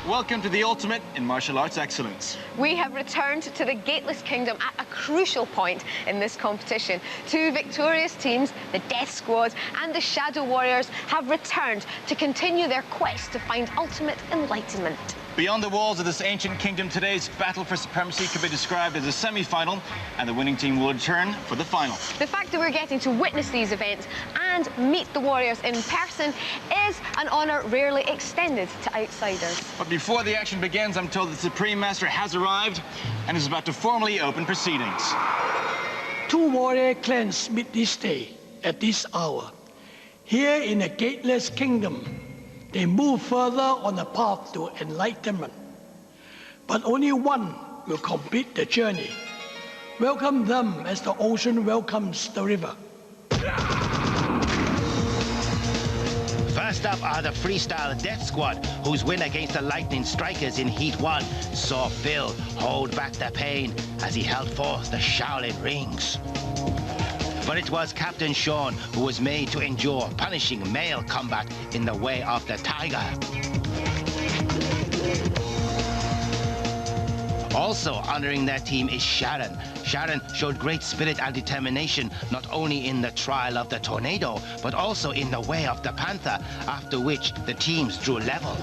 welcome to the ultimate in martial arts excellence. We have returned to the Gateless Kingdom at a crucial point in this competition. Two victorious teams, the Death Squad and the Shadow Warriors, have returned to continue their quest to find ultimate enlightenment. Beyond the walls of this ancient kingdom, today's battle for supremacy could be described as a semi-final, and the winning team will return for the final. The fact that we're getting to witness these events and meet the Warriors in person is an honour rarely extended to outsiders. But before the action begins, I'm told the Supreme Master has arrived and is about to formally open proceedings. Two warrior clans meet this day at this hour. Here in the Gateless Kingdom, they move further on the path to enlightenment. But only one will complete the journey. Welcome them as the ocean welcomes the river. First up are the freestyle Death Squad, whose win against the Lightning Strikers in Heat 1 saw Phil hold back the pain as he held forth the Shaolin rings. But it was Captain Sean who was made to endure punishing male combat in the way of the tiger. Also honoring their team is Sharon. Sharon showed great spirit and determination not only in the trial of the tornado, but also in the way of the panther, after which the teams drew level.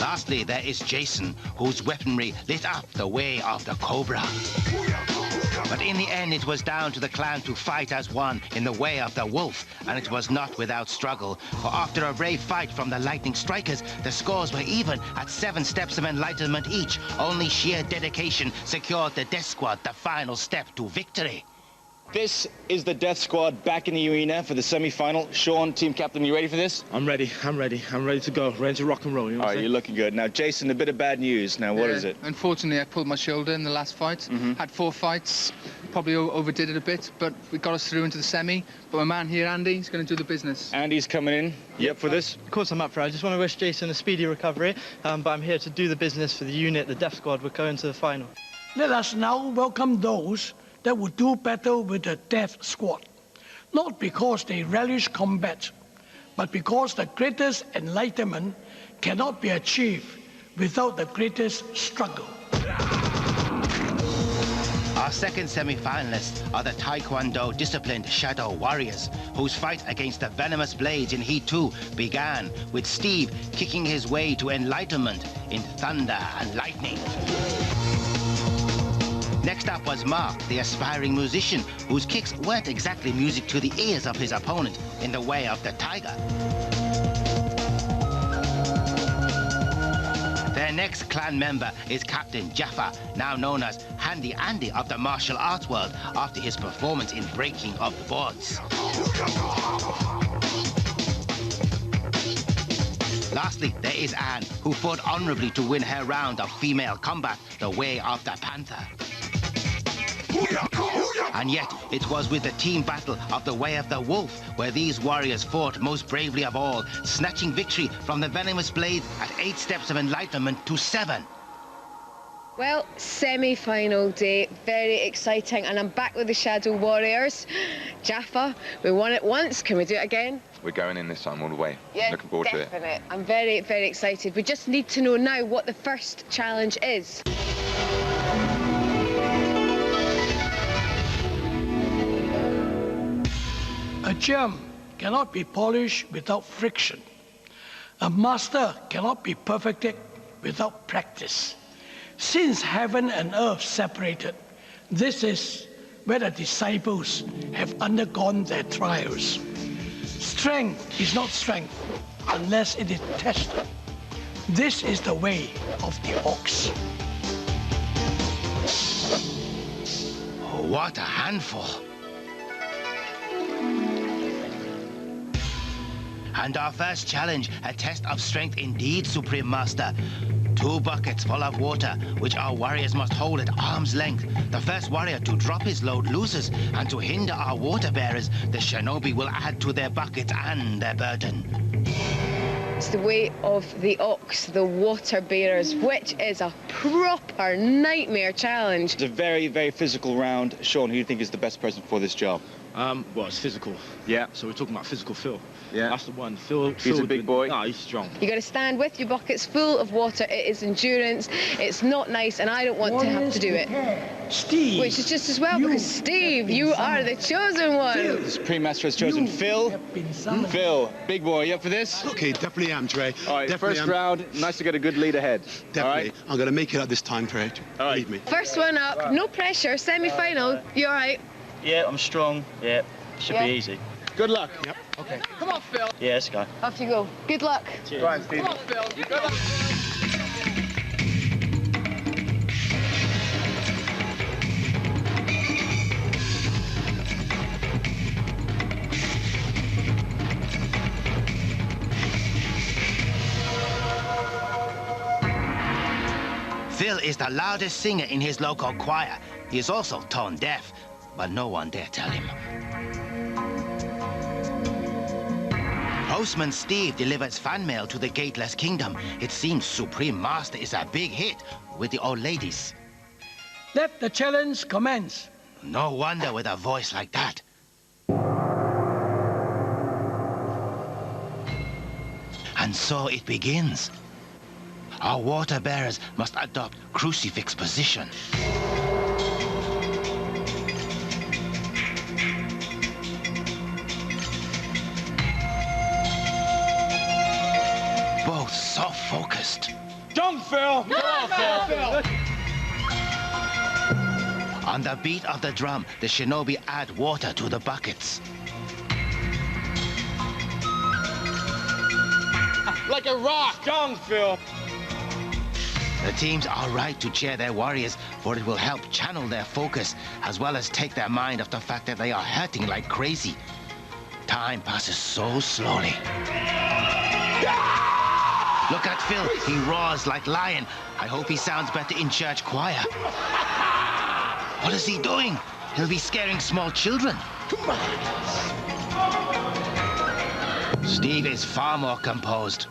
Lastly, there is Jason, whose weaponry lit up the way of the cobra. But in the end, it was down to the clan to fight as one in the way of the wolf, and it was not without struggle. For after a brave fight from the Lightning Strikers, the scores were even at 7 steps of enlightenment each. Only sheer dedication secured the Death Squad the final step to victory. This is the Death Squad back in the arena for the semi-final. Sean, team captain, you ready for this? I'm ready to go, ready to rock and roll. You know All right, you're looking good. Now, Jason, a bit of bad news. Now, what is it? Unfortunately, I pulled my shoulder in the last fight. Had 4 fights, probably overdid it a bit, but we got us through into the semi. But my man here, Andy, is going to do the business. Andy's coming in. You up for this? Of course I'm up for it. I just want to wish Jason a speedy recovery, but I'm here to do the business for the unit, the Death Squad. We're going to the final. Let us now welcome those that will do battle with the Death Squad. Not because they relish combat, but because the greatest enlightenment cannot be achieved without the greatest struggle. Our second semi-finalists are the Taekwondo disciplined Shadow Warriors, whose fight against the venomous blades in Heat 2 began with Steve kicking his way to enlightenment in thunder and lightning. Next up was Mark, the aspiring musician, whose kicks weren't exactly music to the ears of his opponent in the way of the tiger. Their next clan member is Captain Jaffa, now known as Handy Andy of the martial arts world after his performance in breaking of the boards. Lastly, there is Anne, who fought honorably to win her round of female combat, the way of the panther. And yet, it was with the team battle of the way of the wolf where these warriors fought most bravely of all, snatching victory from the venomous blade at 8 steps of enlightenment to 7. Well, semi-final day, very exciting, and I'm back with the Shadow Warriors. Jaffa, we won it once, can we do it again? We're going in this time all the way. Yeah, looking forward to it. Definite. I'm very, very excited. We just need to know now what the first challenge is. A gem cannot be polished without friction. A master cannot be perfected without practice. Since heaven and earth separated, this is where the disciples have undergone their trials. Strength is not strength unless it is tested. This is the way of the ox. What a handful! And our first challenge, a test of strength indeed, Supreme Master. 2 buckets full of water, which our warriors must hold at arm's length. The first warrior to drop his load loses, and to hinder our water bearers, the shinobi will add to their buckets and their burden. It's the way of the ox, the water bearers, which is a proper nightmare challenge. It's a very, very physical round. Sean, who do you think is the best person for this job? Well, it's physical. Yeah. So we're talking about physical Phil. Yeah. That's the one. Phil. He's a big boy. Nah, he's strong. You got to stand with your buckets full of water. It is endurance. It's not nice, and I don't want to have to do it. Steve. Which is just as well, you because Steve, have been you summoned. are the chosen one. This pre-master has chosen You Phil. have been summoned. Phil, big boy, you up for this? Okay, definitely am, Trey. All right, definitely first am. round, nice to get a good lead ahead. Definitely. All right? I'm going to make it up this time, Trey. All right. Believe me. First one up, no pressure, semi-final. You all right? Yeah, I'm strong. Yeah, should Yeah. be easy. Good luck. Yep. Okay. Come on, Phil. Yeah, let's go. Off you go. Good luck. Go on, Steve. Come on, Phil. Good luck. Phil is the loudest singer in his local choir. He is also tone deaf, but no one dare tell him. Postman Steve delivers fan mail to the Gateless Kingdom. It seems Supreme Master is a big hit with the old ladies. Let the challenge commence. No wonder with a voice like that. And so it begins. Our water bearers must adopt crucifix position. Both so focused. Jump, Phil! On the beat of the drum, the shinobi add water to the buckets. Like a rock! Jump, Phil! The teams are right to cheer their warriors, for it will help channel their focus, as well as take their mind off the fact that they are hurting like crazy. Time passes so slowly. Look at Phil, he roars like lion. I hope he sounds better in church choir. What is he doing? He'll be scaring small children. Steve is far more composed.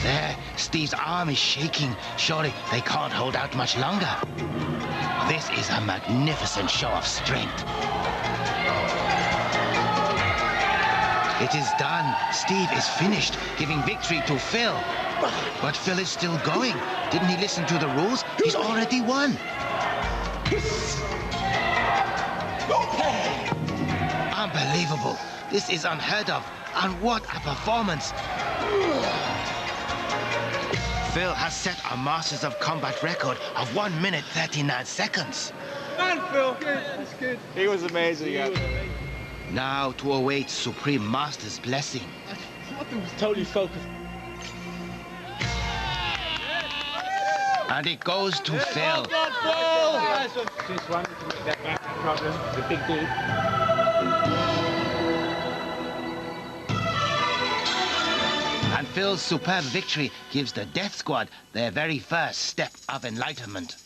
There, Steve's arm is shaking. Surely they can't hold out much longer. This is a magnificent show of strength. It is done. Steve is finished, giving victory to Phil. But Phil is still going. Didn't he listen to the rules? He's already won. Unbelievable. This is unheard of. And what a performance. Phil has set a Masters of Combat record of 1 minute 39 seconds. Man, Phil. Good. That's good. He was amazing, yeah. Now to await Supreme Master's blessing. Totally focused. And it goes to Phil. Just one to make that back problem. The big dude. And Phil's superb victory gives the Death Squad their very first step of enlightenment.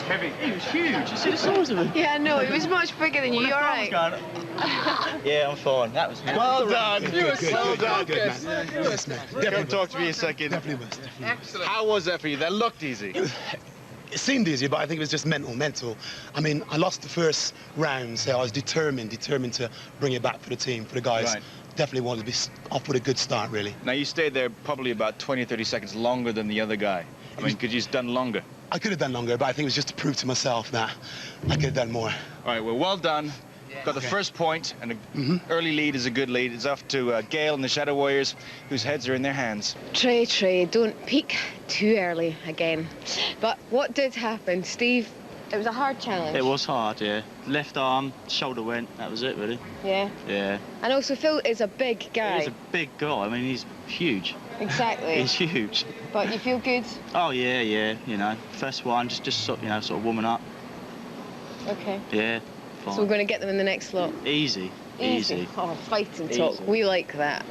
Heavy. He was huge. You see the size of him? Yeah, no, it was much bigger than you. You're right. Yeah, I'm fine. That was Well done! You were so Good, focused. man. Yes, man. Come Definitely talk to me a second. Definitely was. Definitely. Excellent. How was that for you? That looked easy. It seemed easy, but I think it was just mental. I mean, I lost the first round, so I was determined to bring it back for the team, for the guys. Right. Definitely wanted to be off with a good start, really. Now, you stayed there probably about 20 or 30 seconds longer than the other guy. I mean, could you have done longer? I could have done longer, but I think it was just to prove to myself that I could have done more. All right, well done. Got the first point, and an early lead is a good lead. It's off to Gale and the Shadow Warriors, whose heads are in their hands. Trey, don't peak too early again. But what did happen, Steve? It was a hard challenge. It was hard, yeah. Left arm, shoulder went. That was it, really. Yeah. Yeah. And also, Phil is a big guy. He's a big guy. I mean, he's huge. Exactly. He's huge. But you feel good? Oh yeah. You know, first one, just sort of warming up. Okay. Yeah. Fine. So we're going to get them in the next lot. Easy. Oh, fighting talk. Easy. We like that.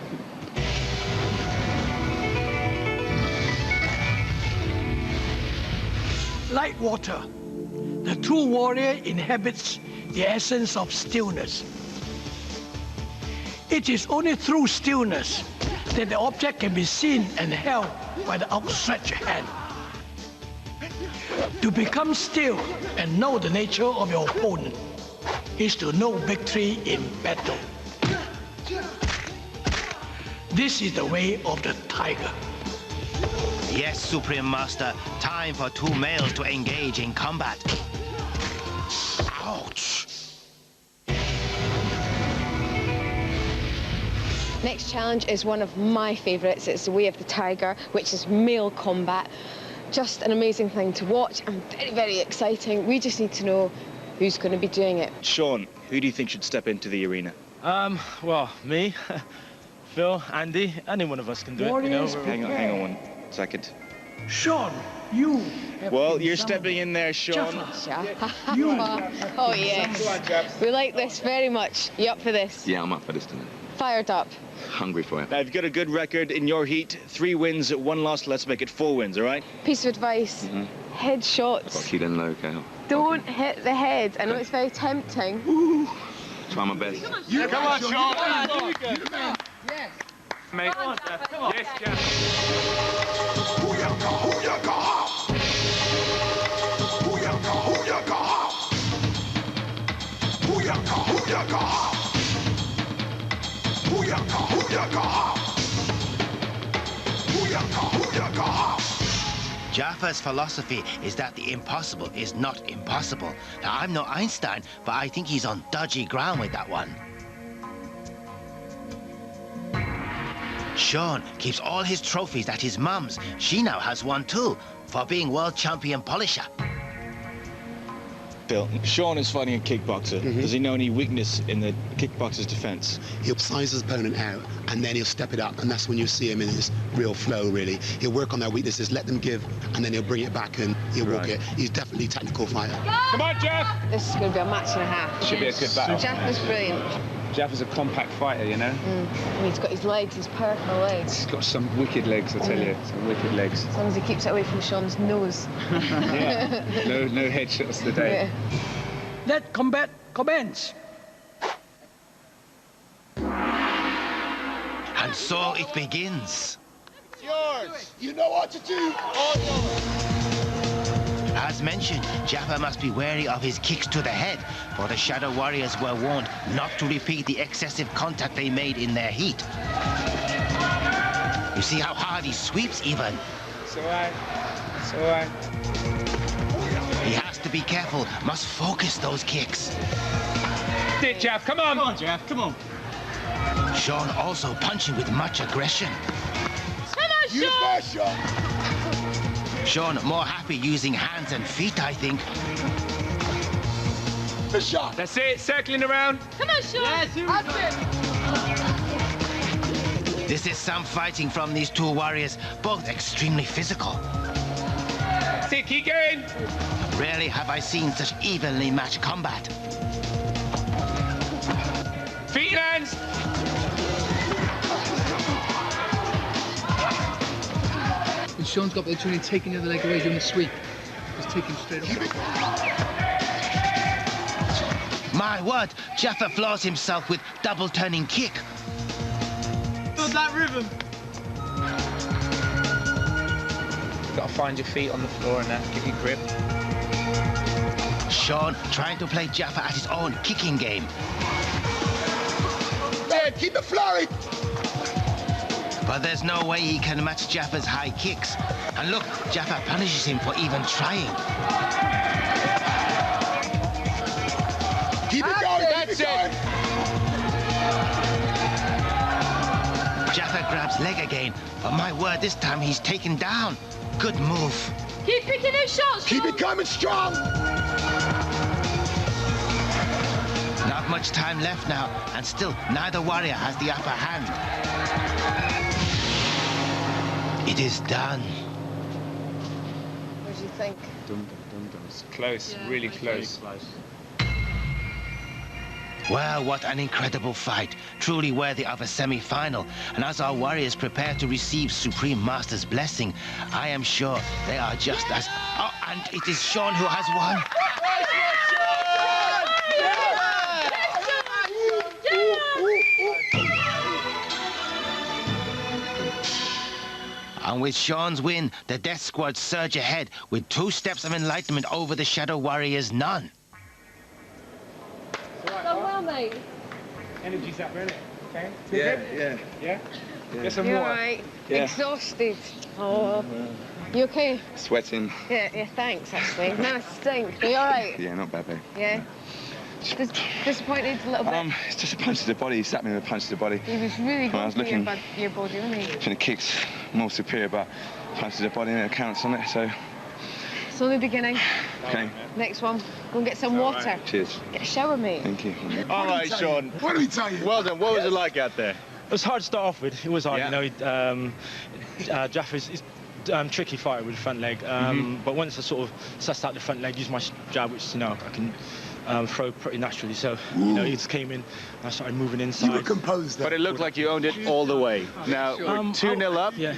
Like water, the true warrior inhabits the essence of stillness. It is only through stillness that the object can be seen and held by the outstretched hand. To become still and know the nature of your opponent is to know victory in battle. This is the way of the tiger. Yes, Supreme Master, time for two males to engage in combat. Ouch! Next challenge is one of my favourites. It's the Way of the Tiger, which is male combat. Just an amazing thing to watch and very, very exciting. We just need to know who's going to be doing it. Sean, who do you think should step into the arena? Well, me, Phil, Andy, any one of us can do it, you know. Hang on 1 second. Sean, you have Well, been you're summoned. stepping in there, Sean. Jaffa. You. Oh, yes. We like this very much. You up for this? Yeah, I'm up for this tonight. Fired up. Hungry for it. Now, you've got a good record in your heat. 3 wins, 1 loss. Let's make it 4 wins, all right? Piece of advice. Head Got shots. to keep them low, Kale. Don't hit the head. I know it's very tempting. Try my best. Come on, Sean. Yes. Mate. Come on, Jeff. Come on. Yes, Jeff. Jaffa's philosophy is that the impossible is not impossible. Now, I'm no Einstein, but I think he's on dodgy ground with that one. Sean keeps all his trophies at his mum's. She now has one too, for being world champion polisher. Phil, Sean is fighting a kickboxer. Does he know any weakness in the kickboxer's defense? He'll size his opponent out, and then he'll step it up, and that's when you'll see him in his real flow, really. He'll work on their weaknesses, let them give, and then he'll bring it back and he'll walk it. He's definitely a technical fighter. Come on, Jeff. This is going to be a match and a half. Should be a good battle. Jeff is brilliant. Jeff is a compact fighter, you know. And he's got his legs, his powerful legs. He's got some wicked legs, I tell you. Some wicked legs. As long as he keeps it away from Sean's nose. Yeah. No headshots today. Yeah. Let combat commence. And so it begins. It's yours. You know what to do. As mentioned, Jaffa must be wary of his kicks to the head, for the Shadow Warriors were warned not to repeat the excessive contact they made in their heat. You see how hard he sweeps even? It's all right. It's all right. He has to be careful, must focus those kicks. Did Jeff, come on. Come on, Jeff, come on. Sean also punching with much aggression. Sean more happy using hands and feet, I think. The shot. That's it, circling around. Come on, Sean. That's it. This is some fighting from these two warriors, both extremely physical. That's it, keep going. Rarely have I seen such evenly matched combat. Feet and hands. And Sean's got the opportunity of taking the other leg away doing a sweep. Just take him straight off. My word, Jaffa floors himself with double turning kick. Does that rhythm? Got to find your feet on the floor and that, give you grip. Sean trying to play Jaffa at his own kicking game. Man, keep it flowing. But there's no way he can match Jaffa's high kicks. And look, Jaffa punishes him for even trying. Keep it going. That's it. Jaffa grabs leg again, but my word, this time he's taken down. Good move. Keep picking those shots, Keep it coming strong. Not much time left now, and still neither warrior has the upper hand. It is done. What do you think? It's close, really close. Well, what an incredible fight. Truly worthy of a semi-final. And as our warriors prepare to receive Supreme Master's blessing, I am sure they are just as... Oh, and it is Sean who has won. And with Sean's win, the Death Squad surge ahead with 2 steps of enlightenment over the Shadow Warriors' none. Done well, mate. Energy's up, isn't it? Okay. Yeah. Get some You're water. right. Yeah. Exhausted. Oh. You okay? Sweating. Yeah, thanks, actually. Nah, stink. Are you all right? Yeah, not bad, babe. Yeah. Disappointed a little bit? It's just a punch to the body. He slapped me with a punch to the body. He was really I was good for looking- your body, wasn't he? I think the kick's more superior, but punch to the body and it counts on it, so... It's only the beginning. Okay. Next one. Go and get some water. Cheers. Get a shower, mate. Thank you. All right, Sean. What do we tell you? Well done. What was it like out there? It was hard to start off with. It was hard, Yeah. you know. Jaffa's is tricky fighter with the front leg, but once I sort of sussed out the front leg, used my jab, which you know I can throw pretty naturally. So you know, he just came in, and I started moving inside. You were composed But there. it looked like you owned it all the way. Now, we're 2-0 up. Yeah,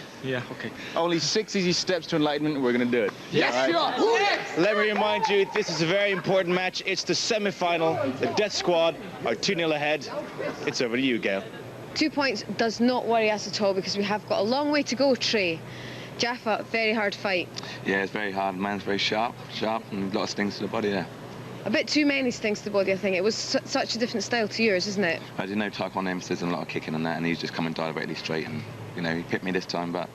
okay. Only 6 easy steps to enlightenment, and we're going to do it. Yes, All right? sure. Yes. Let me remind you, this is a very important match. It's the semi-final. The Death Squad are 2-0 ahead. It's over to you, Gail. 2 points does not worry us at all because we have got a long way to go, Trey. Jaffa, very hard fight. Yeah, it's very hard. Man's very sharp, and a lot of stings to the body there. A bit too many stings to the body, I think. It was such a different style to yours, isn't it? I didn't know Taekwondo emphasis and a lot of kicking and that, and he's just coming directly straight, and, you know, he hit me this time, but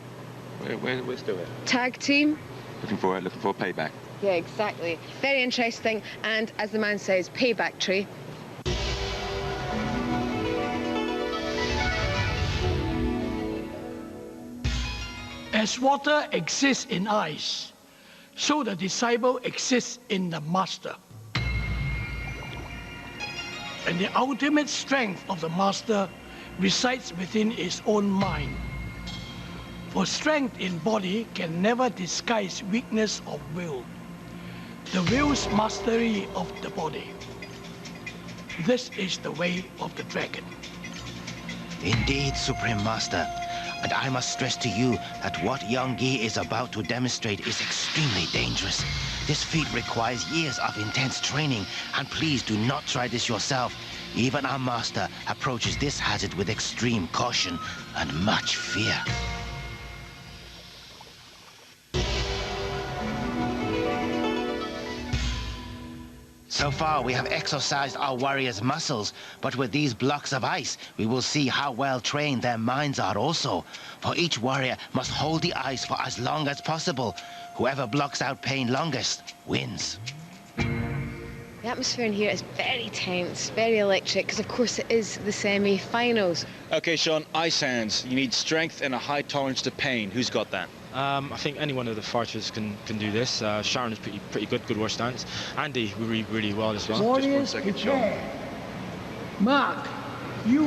we're still here. Tag team? Looking for payback. Yeah, exactly. Very interesting. And as the man says, payback, Trey. As water exists in ice, so the disciple exists in the master. And the ultimate strength of the master resides within his own mind. For strength in body can never disguise weakness of will, the will's mastery of the body. This is the way of the dragon. Indeed, Supreme Master. And I must stress to you that what young Gi is about to demonstrate is extremely dangerous. This feat requires years of intense training, and please do not try this yourself. Even our master approaches this hazard with extreme caution and much fear. So far, we have exercised our warriors' muscles, but with these blocks of ice, we will see how well trained their minds are also. For each warrior must hold the ice for as long as possible. Whoever blocks out pain longest wins. The atmosphere in here is very tense, very electric, because of course it is the semi-finals. Okay, Sean, ice hands. You need strength and a high tolerance to pain. Who's got that? I think any one of the fighters can do this. Sharon is pretty good war stance. Andy, really well as well. Warriors, Just 1 second, Sean. prepare. Mark, you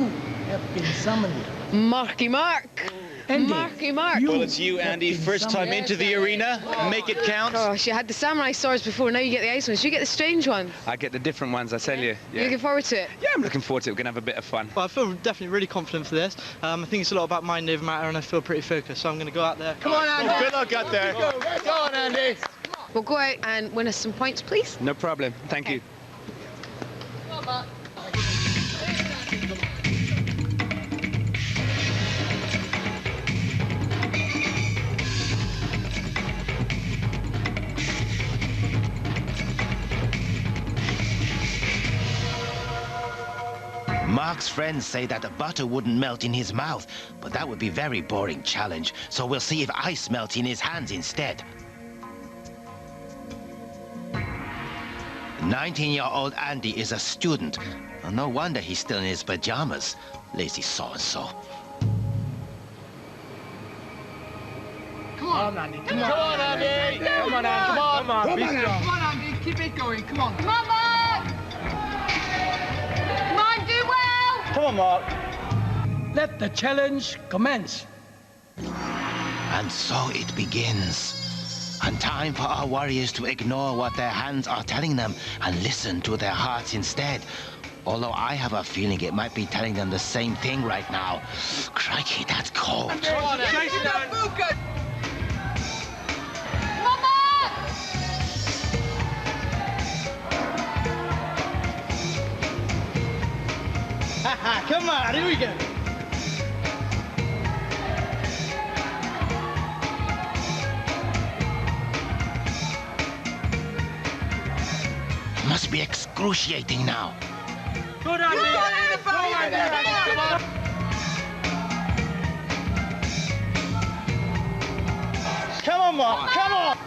have been summoned. Marky Mark! Andy, Marky Mark! you Well, it's you, have Andy. been First time summoned. into the arena. Make it count. Gosh, you had the samurai swords before, now you get the ice ones. You get the strange ones. I get the different ones, I tell you. You looking forward to it? Yeah, I'm looking forward to it. We're going to have a bit of fun. Well, I feel definitely really confident for this. I think it's a lot about mind over matter, and I feel pretty focused, so I'm going to go out there. Come on, Andy. Good luck out there. Go on, Andy. Well, go out and win us some points, please. No problem. Thank you. Mark's friends say that the butter wouldn't melt in his mouth, but that would be a very boring challenge, so we'll see if ice melts in his hands instead. 19-year-old Andy is a student, and no wonder he's still in his pajamas. Lazy so-and-so. Come on, Andy. Come on, Andy. Come on, Andy. Come on. Be strong. Come on, Andy. Keep it going. Come on. Come on, Mark! Come on, do well! Come on, Mark. Let the challenge commence. And so it begins. And time for our warriors to ignore what their hands are telling them and listen to their hearts instead. Although I have a feeling it might be telling them the same thing right now. Crikey, that's cold. Come on, Andy. Come on, here we go. to be excruciating now. Good, Andy. Come on. Come on, Mark, come on!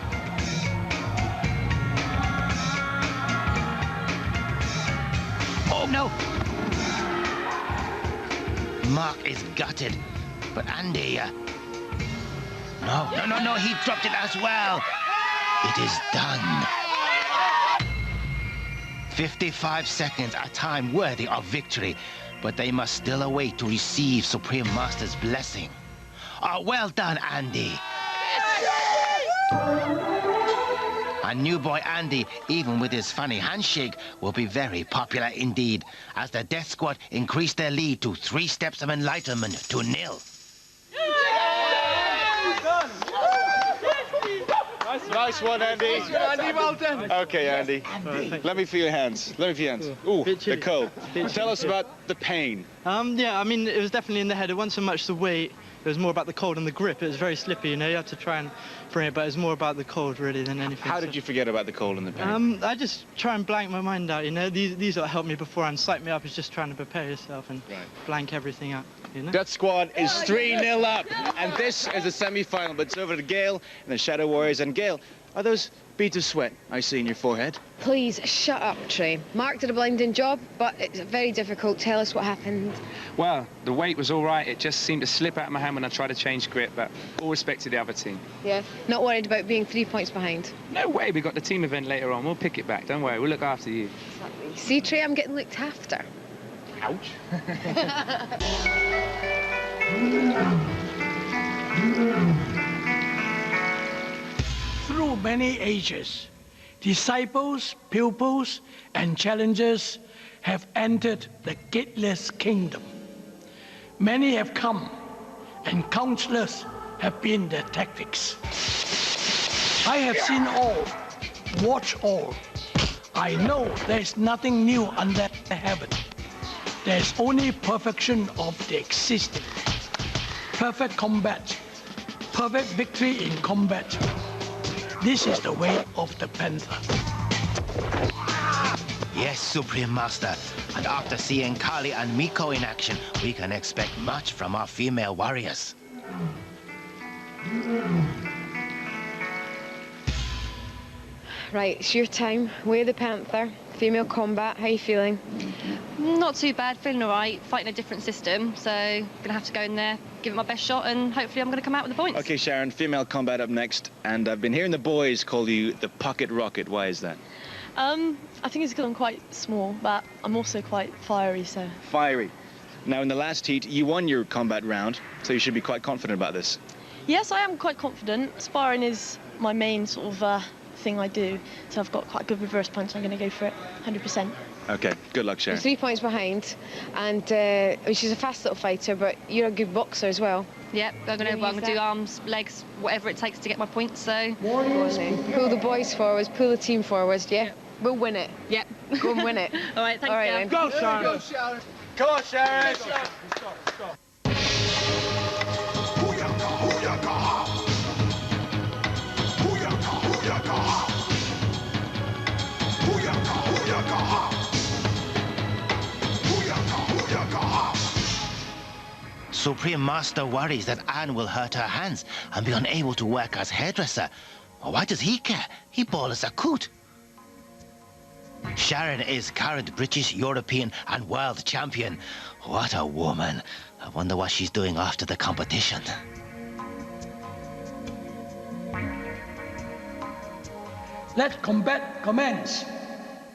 Oh, no! Mark is gutted, but Andy, No, he dropped it as well. It is done. 55 seconds, a time worthy of victory, but they must still await to receive Supreme Master's blessing. Well done, Andy. And new boy Andy, even with his funny handshake, will be very popular indeed, as the Death Squad increase their lead to 3 steps of enlightenment to 0. Nice one, Andy. Andy, well done. Okay, Andy. Let me feel your hands. Ooh, the cold. Tell us about the pain. Yeah, I mean, it was definitely in the head. It wasn't so much the weight. It was more about the cold and the grip. It was very slippy, you know. You had to try and bring it, but it was more about the cold, really, than anything. How did you forget about the cold and the pain? I just try and blank my mind out, you know. These that helped me before and psych me up is just trying to prepare yourself and blank everything out, you know. Death Squad is 3-0 up, and this is the semi-final, but it's over to Gale and the Shadow Warriors. And Gale, are those beads of sweat I see in your forehead? Please, shut up, Trey. Mark did a blinding job, but it's very difficult. Tell us what happened. Well, the weight was all right. It just seemed to slip out of my hand when I tried to change grip, but all respect to the other team. Yeah, not worried about being 3 points behind. No way, we got the team event later on. We'll pick it back. Don't worry, we'll look after you. Exactly. See, Trey, I'm getting looked after. Ouch. Through many ages, disciples, pupils, and challengers have entered the gateless kingdom. Many have come, and countless have been their tactics. I have seen all, watched all. I know there is nothing new under heaven. There is only perfection of the existing. Perfect combat, perfect victory in combat. This is the way of the Panther. Yes, Supreme Master. And after seeing Kali and Miko in action, we can expect much from our female warriors. Right, it's your time. We're the Panther. Female combat. How are you feeling? Not too bad, feeling all right. Fighting a different system, so gonna have to go in there, give it my best shot, and hopefully I'm gonna come out with the points. Okay, Sharon, female combat up next, and I've been hearing the boys call you the Pocket Rocket. Why is that? I think it's because I'm quite small, but I'm also quite fiery, so... Fiery. Now, in the last heat, you won your combat round, so you should be quite confident about this. Yes, I am quite confident. Sparring is my main sort of thing I do, so I've got quite a good reverse punch. I'm going to go for it, 100%. Okay, good luck, Sharon. You're 3 points behind, and she's a fast little fighter, but you're a good boxer as well. Yep, I'm going to do arms, legs, whatever it takes to get my points, so... Pull the boys forwards, pull the team forwards, yeah? We'll win it. Yep. Go and win it. All right, thanks, then. Go, Sharon. Go, Sharon. Come on, Sharon. Stop. Supreme Master worries that Anne will hurt her hands and be unable to work as hairdresser. Why does he care? He bowls a coot. Sharon is current British, European and world champion. What a woman. I wonder what she's doing after the competition. Let combat commence.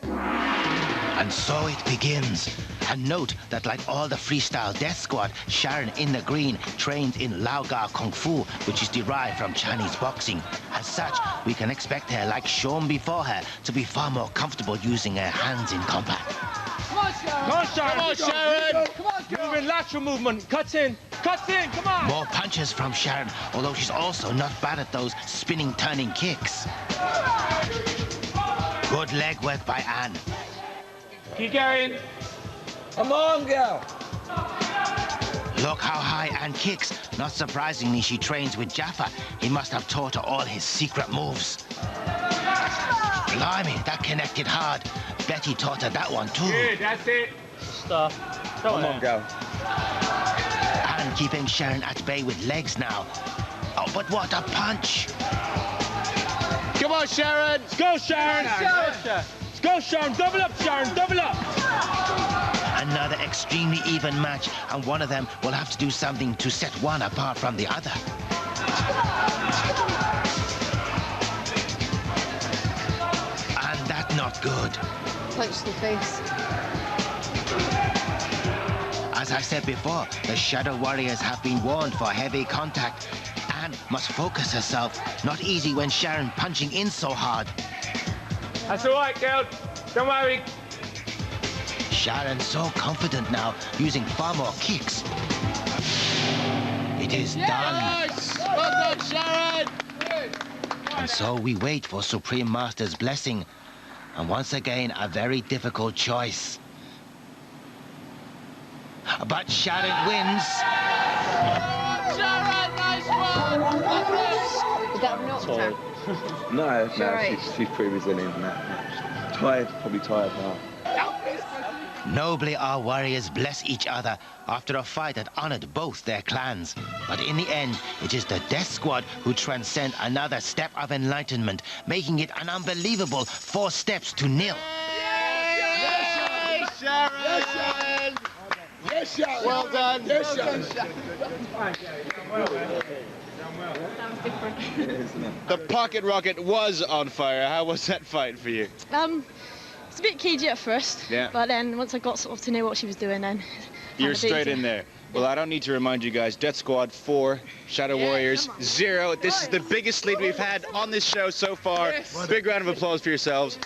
And so it begins. And note that like all the freestyle Death Squad, Sharon in the green trains in Laogar Kung Fu, which is derived from Chinese boxing. As such, we can expect her, like shown before her, to be far more comfortable using her hands in combat. Come on, Sharon. Come on, Sharon. Come on, Sharon. Come on, Sharon. Moving lateral movement. Cut in. Come on. More punches from Sharon, although she's also not bad at those spinning, turning kicks. Good leg work by Anne. Keep going. Come on, girl. Look how high Anne kicks. Not surprisingly, she trains with Jaffa. He must have taught her all his secret moves. Blimey, that connected hard. bet he taught her that one too. Good, that's it. Stop. Come on, girl. And keeping Sharon at bay with legs now. Oh, but what a punch! Come on, Sharon. Let's go, Sharon. Let's go, Sharon. Double up, Sharon. Double up. Another extremely even match, and one of them will have to do something to set one apart from the other. And that's not good. Punch to the face. As I said before, the Shadow Warriors have been warned for heavy contact. Anne must focus herself. Not easy when Sharon punching in so hard. That's all right, girl. Don't worry. Sharon so confident now, using far more kicks. It is done. Well done, Sharon. And so we wait for Supreme Master's blessing. And once again, a very difficult choice. But Sharon wins. Sharon, nice one. Did that knock her? No, right. she's pretty resilient in that. Tired, probably tired now. Nobly our warriors bless each other after a fight that honored both their clans. But in the end, it is the Death Squad who transcend another step of enlightenment, making it an unbelievable 4 steps to 0. Yay, Sharon. Yes, Sharon. Well done. Yes, Sharon. That was different. The pocket rocket was on fire. How was that fight for you? It's a bit cagey at first. Yeah. But then once I got sort of to know what she was doing, then You're straight in there. Well, I don't need to remind you guys, Death Squad 4, Shadow Warriors 0. This is the biggest lead we've had on this show so far. Big round of applause for yourselves.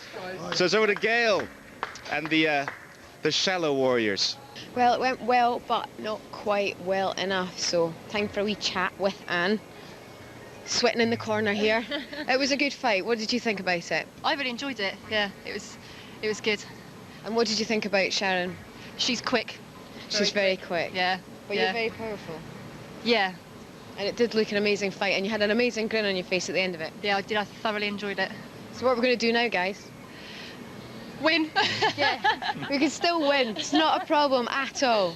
So it's over to Gail and the Shallow Warriors. Well, it went well, but not quite well enough. So time for a wee chat with Anne. Sweating in the corner here. It was a good fight. What did you think about it? I really enjoyed it. Yeah, it was good. And what did you think about Sharon? She's quick. She's very quick. Yeah. But yeah. you're very powerful. Yeah. And it did look an amazing fight, and you had an amazing grin on your face at the end of it. Yeah, I did. I thoroughly enjoyed it. So what we're going to do now, guys? Win. Yeah. We can still win. It's not a problem at all.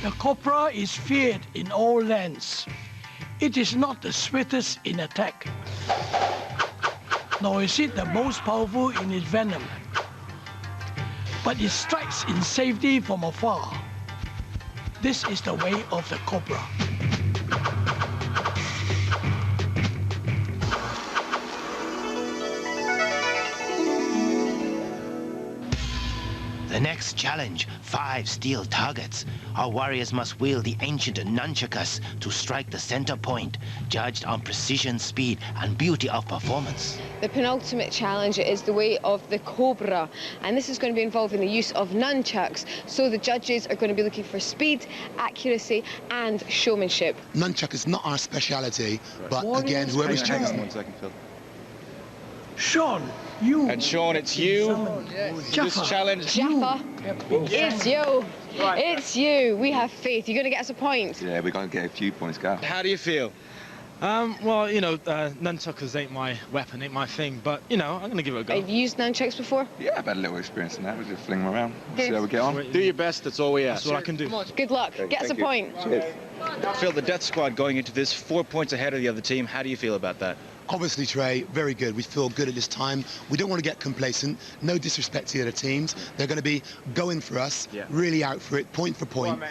The cobra is feared in all lands. It is not the swiftest in attack, nor is it the most powerful in its venom. But it strikes in safety from afar. This is the way of the cobra. The next challenge, 5 steel targets. Our warriors must wield the ancient nunchakus to strike the center point, judged on precision, speed, and beauty of performance. The penultimate challenge is the way of the cobra, and this is going to be involving the use of nunchucks. So the judges are going to be looking for speed, accuracy, and showmanship. Nunchuck is not our speciality, but Warriors again, whoever's Hang on chosen. 1 second, Phil. Sean, you. And Sean, it's you. This challenge. Jaffa, it's you. It's you. We have faith. You're going to get us a point. Yeah, we're going to get a few points, girl. How do you feel? Well, you know, nunchuckers ain't my weapon, ain't my thing, but, you know, I'm going to give it a go. Have you used nunchucks before? Yeah, I've had a little experience in that. We just fling them around. See how we get on. Do your best, that's all we ask. That's all I can do. Good luck. Get us a Thank you. point. Cheers. Phil, the Death Squad going into this 4 points ahead of the other team. How do you feel about that? Obviously, Trey, very good. We feel good at this time. We don't want to get complacent. No disrespect to the other teams. They're going to be going for us, really out for it, point for point.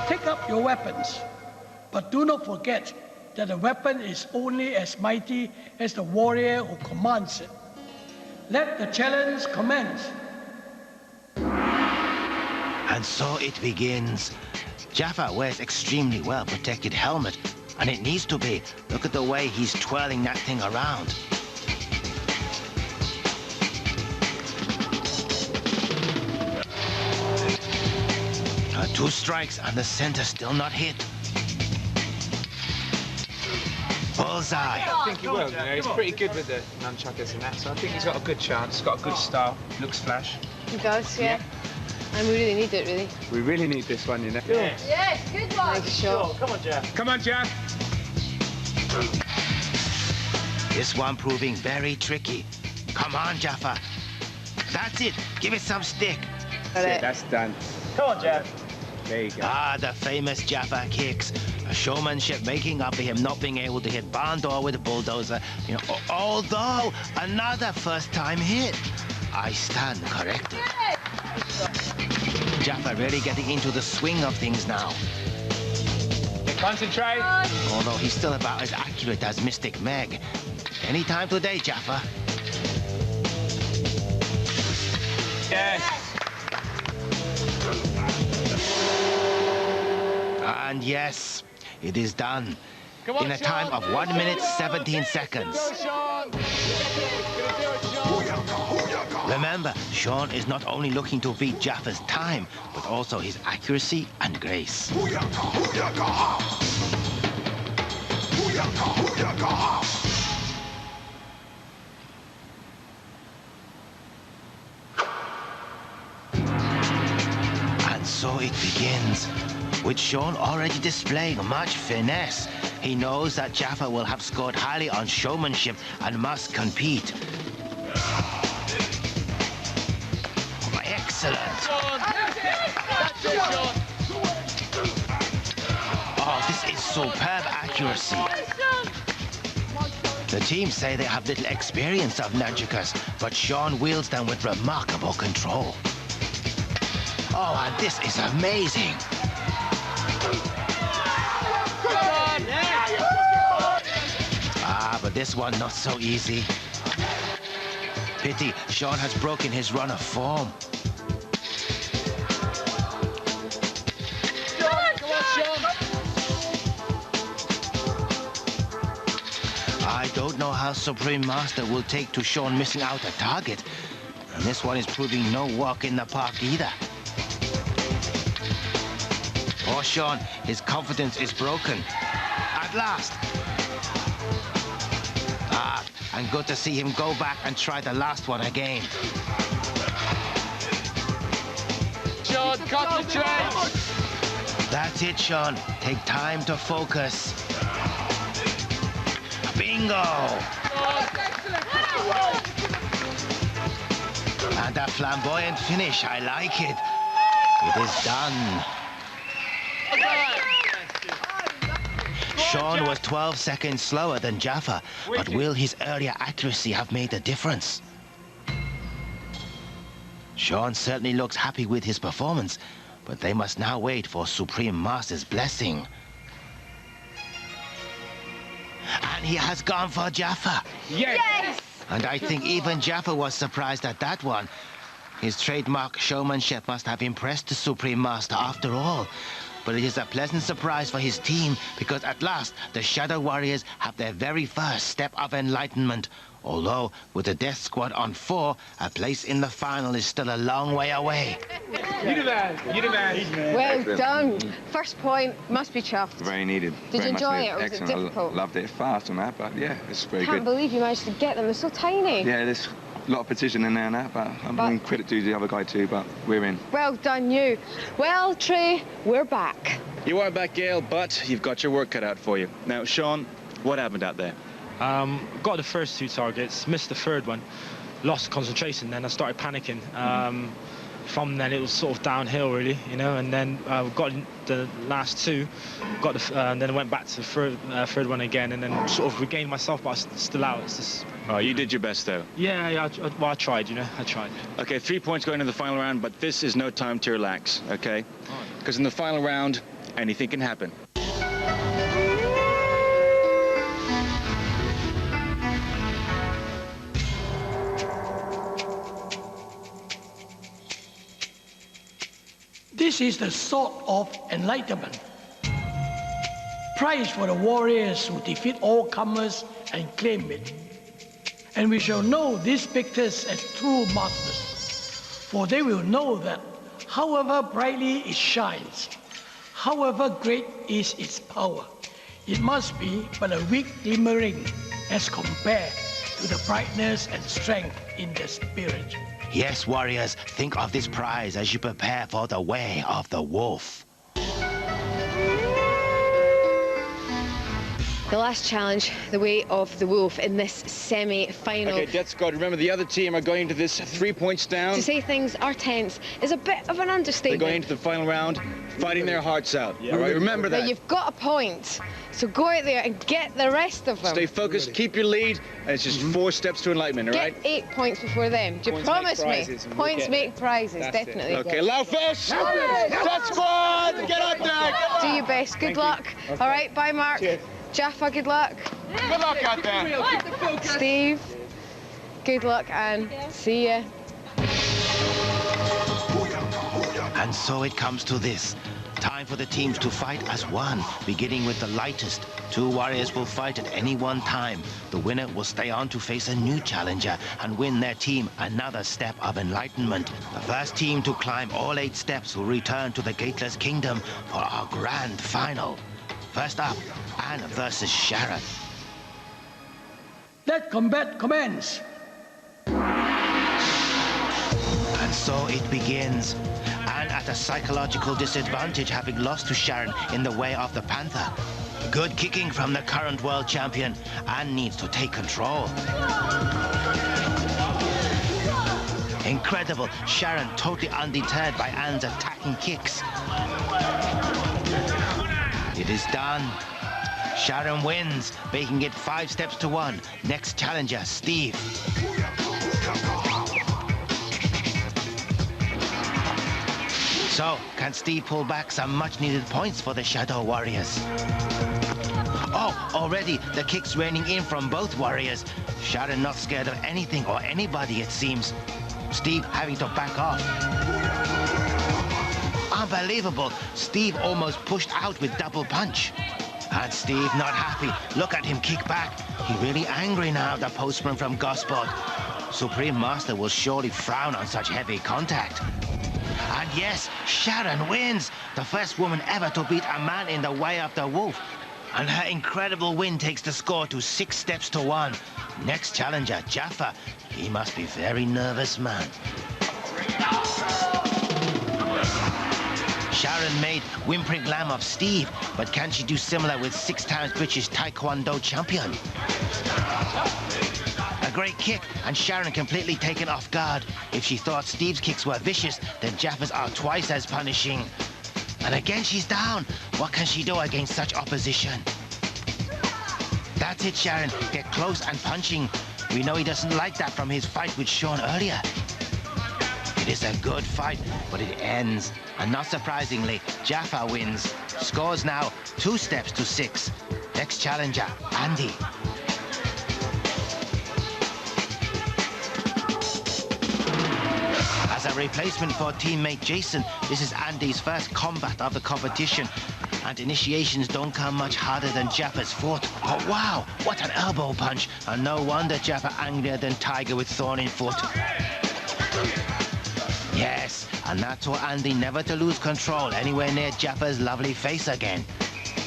Take up your weapons, but do not forget that a weapon is only as mighty as the warrior who commands it. Let the challenge commence. And so it begins. Jaffa wears extremely well-protected helmet, and it needs to be. Look at the way he's twirling that thing around. Two strikes and the center still not hit. Bullseye. bullseye. I think he will, you know. He's pretty good with the nunchuckers and that, so I think he's got a good chance. He's got a good style. Looks flash. He does, yeah. And we really need it, really. We really need this one, you know. Yes, good one. Nice shot. Come on, Jeff. Come on, Jeff. This one proving very tricky. Come on, Jaffa. That's it. Give it some stick. That's done. Come on, Jeff. There you go. Ah, the famous Jaffa kicks. A showmanship making up for him not being able to hit barn door with a bulldozer. You know, although another first-time hit. I stand corrected. Jaffa really getting into the swing of things now. Concentrate. Although he's still about as accurate as Mystic Meg. Anytime today, Jaffa. Yes. And yes, it is done. In a time of 1 minute 17 seconds. Remember, Sean is not only looking to beat Jaffa's time, but also his accuracy and grace. And so it begins, with Sean already displaying much finesse. He knows that Jaffa will have scored highly on showmanship and must compete. Oh, excellent. Oh, this is superb accuracy. The team say they have little experience of nunchuckers, but Sean wields them with remarkable control. Oh, and this is amazing. Ah, but this one not so easy. Pity, Sean has broken his run of form. I don't know how Supreme Master will take to Sean missing out a target. And this one is proving no walk in the park either. Poor Sean, his confidence is broken. At last. Ah, and good to see him go back and try the last one again. Sean, concentrate. That's it, Sean. Take time to focus. Bingo! And a flamboyant finish. I like it. It is done. Sean was 12 seconds slower than Jaffa, but will his earlier accuracy have made a difference? Sean certainly looks happy with his performance, but they must now wait for Supreme Master's blessing. And he has gone for Jaffa. Yes! And I think even Jaffa was surprised at that one. His trademark showmanship must have impressed the Supreme Master after all. But it is a pleasant surprise for his team, because at last the Shadow Warriors have their very first step of enlightenment. Although, with the Death Squad on 4, a place in the final is still a long way away. You the man. You the man. Well done. First point, must be chuffed. Very needed. Did Very you much enjoy needed. it, or was it Excellent. difficult? I loved it fast and that, but yeah, it's very Can't good. believe you managed to get them. They're so tiny. Yeah, there's a lot of precision in there and that, but I mean, credit to the other guy too, but we're in. Well done, you. Well, Trey, we're back. You are back, Gail, but you've got your work cut out for you. Now, Sean, what happened out there? Got the first 2 targets, missed the third one, lost concentration, then I started panicking. From then it was sort of downhill really, you know, and then got the last 2, got the, and then I went back to the third one again, and then sort of regained myself, but I was still out. It's just, Oh, you did your best, though. yeah, I tried, you know, I tried. Okay, 3 points going into the final round, but this is no time to relax, okay? Because in the final round, anything can happen. This is the sword of enlightenment. Prize for the warriors who defeat all comers and claim it. And we shall know these victors as true masters, for they will know that however brightly it shines, however great is its power, it must be but a weak glimmering as compared to the brightness and strength in their spirit. Yes, warriors, think of this prize as you prepare for the way of the wolf. The last challenge, the way of the wolf in this semi-final. Okay, Death Squad, remember the other team are going into this 3 points down. To say things are tense is a bit of an understatement. They're going into the final round, fighting their hearts out. All right, remember that. Now, you've got a point, so go out there and get the rest of them. Stay focused, keep your lead, and it's just 4 steps to enlightenment, all right? Get 8 points before them. Do you promise me? Points make prizes, definitely. Okay, loud fish! Death Squad, get up there! Do your best. Good luck. Okay. All right, bye, Mark. Cheers. Jaffa, good luck. Good luck out there. Steve, good luck and see ya. And so it comes to this. Time for the teams to fight as one, beginning with the lightest. 2 warriors will fight at any one time. The winner will stay on to face a new challenger and win their team another step of enlightenment. The first team to climb all 8 steps will return to the Gateless Kingdom for our grand final. First up, Anne versus Sharon. Let combat commence. And so it begins. Anne at a psychological disadvantage, having lost to Sharon in the way of the Panther. Good kicking from the current world champion. Anne needs to take control. Incredible. Sharon totally undeterred by Anne's attacking kicks. It is done. Sharon wins, making it 5 steps to 1. Next challenger, Steve. So, can Steve pull back some much-needed points for the Shadow Warriors? Oh, already the kicks raining in from both warriors. Sharon not scared of anything or anybody, it seems. Steve having to back off. Unbelievable. Steve almost pushed out with double punch. And Steve not happy. Look at him kick back. He really angry now, the postman from Gosport. Supreme Master will surely frown on such heavy contact. And yes, Sharon wins. The first woman ever to beat a man in the way of the wolf. And her incredible win takes the score to 6 steps to 1. Next challenger, Jaffa. He must be very nervous man. Sharon made whimpering lamb of Steve, but can she do similar with 6 times British Taekwondo champion? A great kick, and Sharon completely taken off guard. If she thought Steve's kicks were vicious, then Jaffa's are twice as punishing. And again she's down. What can she do against such opposition? That's it, Sharon. Get close and punching. We know he doesn't like that from his fight with Sean earlier. It is a good fight, but it ends. And not surprisingly, Jaffa wins. Scores now 2 steps to 6. Next challenger, Andy. As a replacement for teammate Jason, this is Andy's first combat of the competition. And initiations don't come much harder than Jaffa's foot. Oh wow, what an elbow punch. And no wonder Jaffa angrier than Tiger with thorn in foot. Yes, and that taught Andy never to lose control anywhere near Jaffa's lovely face again.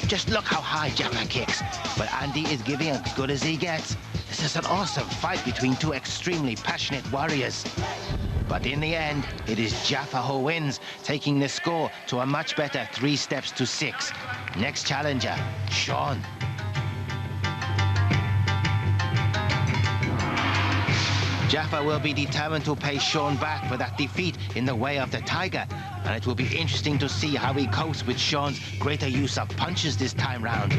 Just look how high Jaffa kicks. But Andy is giving as good as he gets. This is an awesome fight between 2 extremely passionate warriors. But in the end, it is Jaffa who wins, taking the score to a much better 3 steps to 6. Next challenger, Sean. Jaffa will be determined to pay Sean back for that defeat in the way of the Tiger, and it will be interesting to see how he copes with Sean's greater use of punches this time round.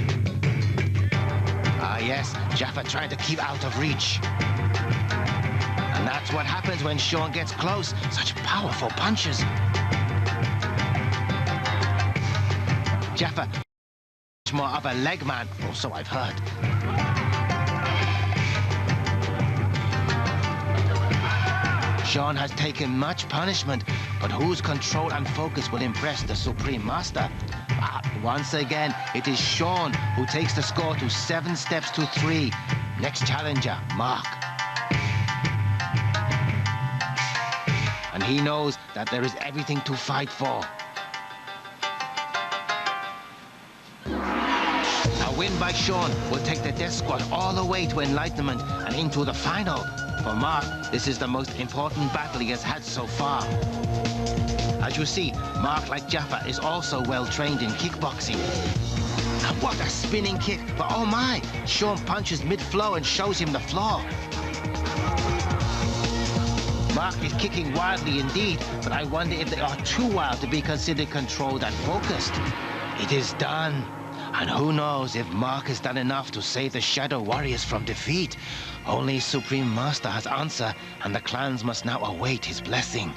Ah yes, Jaffa trying to keep out of reach. And that's what happens when Sean gets close. Such powerful punches. Jaffa, much more of a leg man, or so I've heard. Sean has taken much punishment, but whose control and focus will impress the Supreme Master? Once again, it is Sean who takes the score to 7 steps to 3. Next challenger, Mark. And he knows that there is everything to fight for. A win by Sean will take the Death Squad all the way to Enlightenment and into the final. For Mark, this is the most important battle he has had so far. As you see, Mark, like Jaffa, is also well trained in kickboxing. And what a spinning kick, but oh my, Sean punches mid-flow and shows him the floor. Mark is kicking wildly indeed, but I wonder if they are too wild to be considered controlled and focused. It is done. And who knows if Mark has done enough to save the Shadow Warriors from defeat. Only Supreme Master has answer, and the clans must now await his blessing.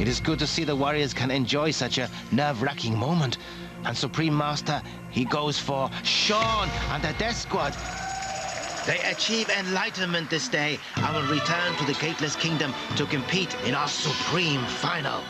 It is good to see the Warriors can enjoy such a nerve-wracking moment. And Supreme Master, he goes for Sean and the Death Squad. They achieve enlightenment this day and will return to the Gateless Kingdom to compete in our Supreme Final.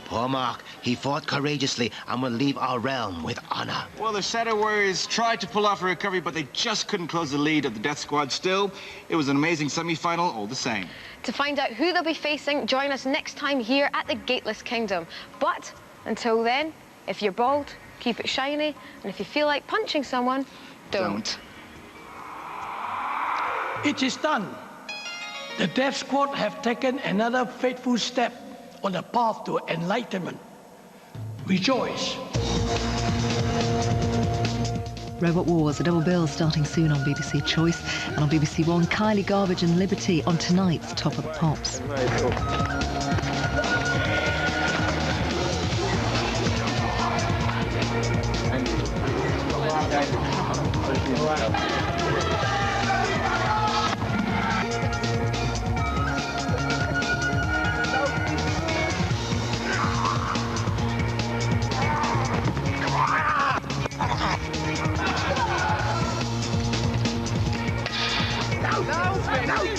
Poor Mark, he fought courageously and will leave our realm with honor. Well, the Shadow Warriors tried to pull off a recovery, but they just couldn't close the lead of the Death Squad. Still, it was an amazing semi-final all the same. To find out who they'll be facing, join us next time here at the Gateless Kingdom. But until then, if you're bald, keep it shiny, and if you feel like punching someone, don't. It is done. The Death Squad have taken another fateful step on the path to enlightenment. Rejoice. Robot Wars, a double bill starting soon on BBC Choice, and on BBC One, Kylie Garbage and Liberty on tonight's Top of the Pops.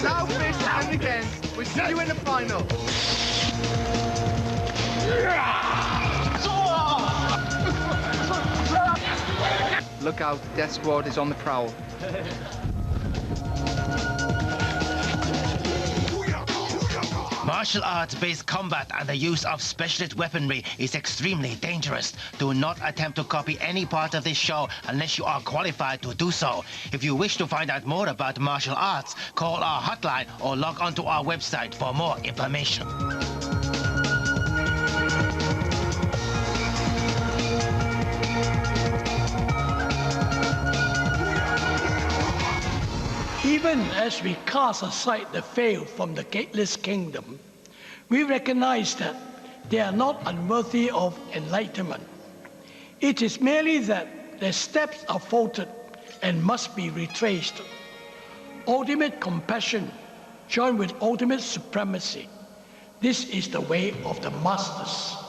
Now fist and again. We'll see you in the final. Look out, Death Squad is on the prowl. Martial arts-based combat and the use of specialist weaponry is extremely dangerous. Do not attempt to copy any part of this show unless you are qualified to do so. If you wish to find out more about martial arts, call our hotline or log onto our website for more information. Even as we cast aside the veil from the Gateless Kingdom, we recognize that they are not unworthy of enlightenment. It is merely that their steps are faulted and must be retraced. Ultimate compassion joined with ultimate supremacy. This is the way of the masters.